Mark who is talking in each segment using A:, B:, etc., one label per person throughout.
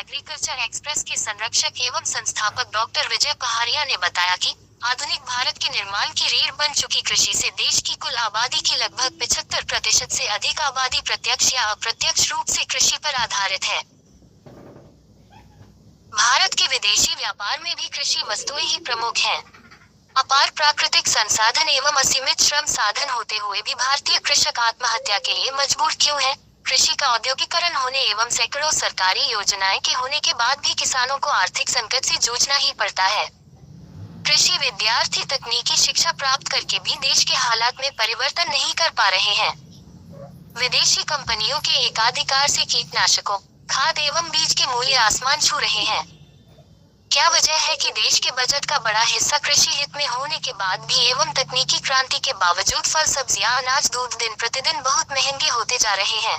A: Agriculture express के संरक्षक एवं संस्थापक डॉक्टर विजय पहाड़िया ने बताया कि आधुनिक भारत के निर्माण की रीढ़ बन चुकी कृषि से देश की कुल आबादी की लगभग 75% से अधिक आबादी प्रत्यक्ष या अप्रत्यक्ष रूप से कृषि पर आधारित है। भारत के विदेशी व्यापार में भी कृषि वस्तुएं ही प्रमुख हैं। अपार प्राकृतिक संसाधन एवं असीमित श्रम साधन होते हुए भी भारतीय कृषक आत्महत्या के लिए मजबूर क्यों है? कृषि का औद्योगिकरण होने एवं सैकड़ों सरकारी योजनाएं के होने के बाद भी किसानों को आर्थिक संकट से जूझना ही पड़ता है। कृषि विद्यार्थी तकनीकी शिक्षा प्राप्त करके भी देश के हालात में परिवर्तन नहीं कर पा रहे हैं। विदेशी कंपनियों के एकाधिकार से कीटनाशकों, खाद एवं बीज के मूल्य आसमान छू रहे हैं। क्या वजह है कि देश के बजट का बड़ा हिस्सा कृषि हित में होने के बाद भी एवं तकनीकी क्रांति के बावजूद फल, सब्जियां, अनाज, दूध दिन प्रतिदिन बहुत महंगे होते जा रहे हैं।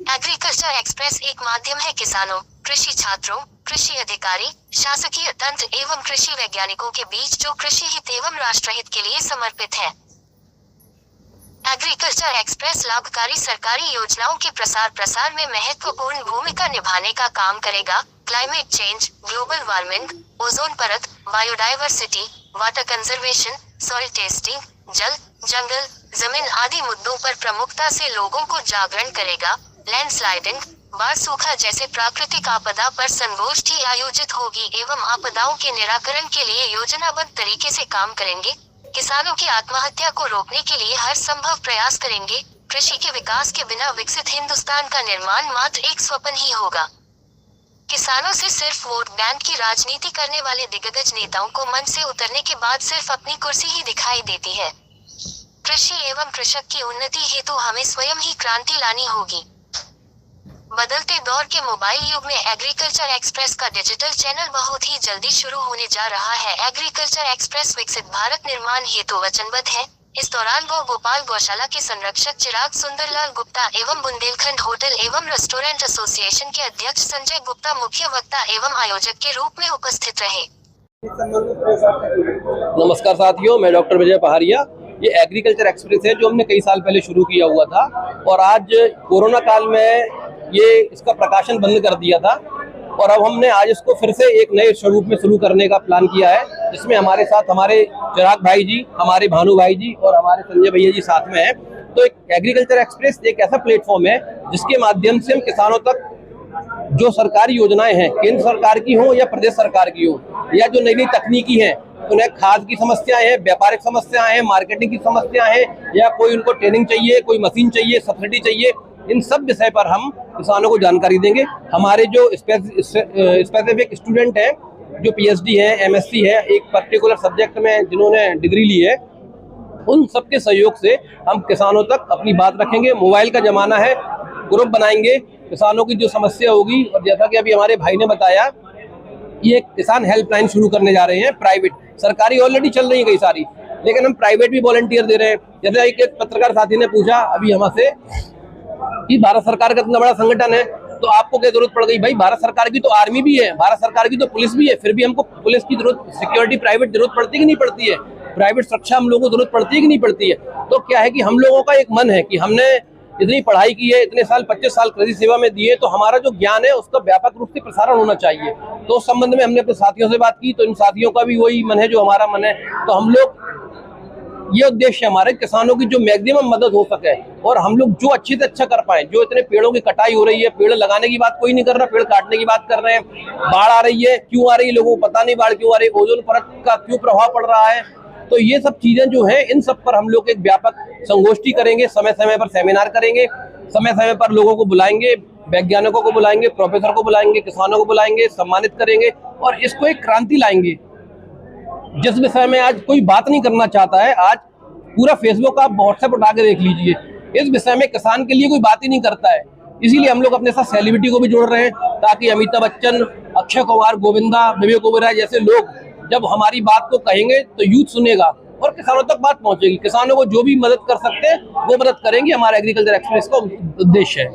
A: एग्रीकल्चर एक्सप्रेस एक माध्यम है किसानों, कृषि छात्रों, कृषि अधिकारी, शासकीय तंत्र एवं कृषि वैज्ञानिकों के बीच जो कृषि हित एवं राष्ट्रहित के लिए समर्पित है। एग्रीकल्चर एक्सप्रेस लाभकारी सरकारी योजनाओं के प्रसार में महत्वपूर्ण भूमिका निभाने का काम करेगा। Climate change, global warming, ozone परत, biodiversity, water conservation, soil testing, जल, जंगल, जमीन आदि मुद्दों पर प्रमुखता से लोगों को जागरण करेगा। लैंडस्लाइडिंग, बाढ़, सूखा जैसे प्राकृतिक आपदा पर संगोष्ठी आयोजित होगी एवं आपदाओं के निराकरण के लिए योजनाबद्ध तरीके से काम करेंगे। किसानों की आत्महत्या को रोकने के लिए हर संभव प्रयास करेंगे। कृषि के विकास के बिना विकसित हिंदुस्तान का निर्माण मात्र एक स्वप्न ही होगा। किसानों से सिर्फ वोट बैंक की राजनीति करने वाले दिग्गज नेताओं को मंच से उतरने के बाद सिर्फ अपनी कुर्सी ही दिखाई देती है। कृषि एवं कृषक की उन्नति हेतु हमें स्वयं ही क्रांति लानी होगी। बदलते दौर के मोबाइल युग में एग्रीकल्चर एक्सप्रेस का डिजिटल चैनल बहुत ही जल्दी शुरू होने जा रहा है। एग्रीकल्चर एक्सप्रेस विकसित भारत निर्माण हेतु वचनबद्ध है। इस दौरान गोपाल गौशाला के संरक्षक चिराग सुंदरलाल गुप्ता एवं बुंदेलखंड होटल एवं रेस्टोरेंट एसोसिएशन के अध्यक्ष संजय गुप्ता मुख्य वक्ता एवं आयोजक के रूप में उपस्थित रहे।
B: नमस्कार साथियों, मैं डॉक्टर विजय पहाड़िया। ये एग्रीकल्चर एक्सप्रेस है जो हमने कई साल पहले शुरू किया हुआ था और आज कोरोना काल में ये इसका प्रकाशन बंद कर दिया था और अब हमने आज इसको फिर से एक नए स्वरूप में शुरू करने का प्लान किया है, जिसमें हमारे साथ हमारे चिराग भाई जी, हमारे भानु भाई जी और हमारे संजय भैया जी साथ में हैं। तो एक एग्रीकल्चर एक्सप्रेस एक ऐसा प्लेटफॉर्म है जिसके माध्यम से हम किसानों तक जो सरकारी योजनाएं हैं, केंद्र सरकार की हो या प्रदेश सरकार की हो, या जो नई नई तकनीकी है, उन्हें खाद की समस्याएं हैं, व्यापारिक समस्याएं हैं, मार्केटिंग की समस्याएं हैं, या कोई उनको ट्रेनिंग चाहिए, कोई मशीन चाहिए, सब्सिडी चाहिए, इन सब विषय पर हम किसानों को जानकारी देंगे। हमारे जो स्पेसिफिक स्टूडेंट हैं, जो पीएचडी है, एमएससी है, एक पर्टिकुलर सब्जेक्ट में जिन्होंने डिग्री ली है, उन सबके सहयोग से हम किसानों तक अपनी बात रखेंगे। मोबाइल का जमाना है, ग्रुप बनाएंगे, किसानों की जो समस्या होगी, और जैसा कि अभी हमारे भाई ने बताया, ये किसान हेल्पलाइन शुरू करने जा रहे हैं। प्राइवेट, सरकारी ऑलरेडी चल रही है कई सारी, लेकिन हम प्राइवेट भी वॉलंटियर दे रहे हैं। जैसे एक पत्रकार साथी ने पूछा अभी हमसे कि भारत सरकार का इतना बड़ा संगठन है तो आपको क्या जरूरत पड़ गई? भाई, भारत सरकार की तो आर्मी भी है, भारत सरकार की तो पुलिस भी है, फिर भी हमको पुलिस की जरूरत, सिक्योरिटी प्राइवेट जरूरत पड़ती है कि नहीं पड़ती है? प्राइवेट सुरक्षा हम लोगों को जरूरत पड़ती है कि नहीं पड़ती है? तो क्या है कि हम लोगों का एक मन है कि हमने इतनी पढ़ाई की है, इतने साल 25 साल कृषि सेवा में दिए, तो हमारा जो ज्ञान है उसका व्यापक रूप से प्रसारण होना चाहिए। तो उस संबंध में हमने अपने साथियों से बात की, तो इन साथियों का भी वही मन है जो हमारा मन है। तो हम लोग, ये उद्देश्य हमारे किसानों की जो मैक्सिमम मदद हो सके और हम लोग जो अच्छे से अच्छा कर पाए। जो इतने पेड़ों की कटाई हो रही है, पेड़ लगाने की बात कोई नहीं कर रहा, पेड़ काटने की बात कर रहे हैं। बाढ़ आ रही है, क्यों आ रही है लोगों को पता नहीं, बाढ़ क्यों आ रही है, ओजोन परत का क्यों प्रभाव पड़ रहा है। तो ये सब चीजें जो है, इन सब पर हम लोग एक व्यापक संगोष्ठी करेंगे, समय समय पर सेमिनार करेंगे, समय समय पर लोगों को बुलाएंगे, वैज्ञानिकों को बुलाएंगे, प्रोफेसर को बुलाएंगे, किसानों को बुलाएंगे, सम्मानित करेंगे और इसको एक क्रांति लाएंगे। जिस विषय में आज कोई बात नहीं करना चाहता है, आज पूरा फेसबुक आप व्हाट्सएप उठा के देख लीजिए, इस विषय में किसान के लिए कोई बात ही नहीं करता है। इसीलिए हम लोग अपने साथ सेलिब्रिटी को भी जोड़ रहे हैं, ताकि अमिताभ बच्चन, अक्षय कुमार, गोविंदा, विवेक ओबेरॉय जैसे लोग जब हमारी बात को कहेंगे तो यूथ सुनेगा और किसानों तक बात पहुंचेगी। किसानों को जो भी मदद कर सकते हैं वो मदद करेंगे, हमारा एग्रीकल्चर एक्सप्रेस का उद्देश्य है।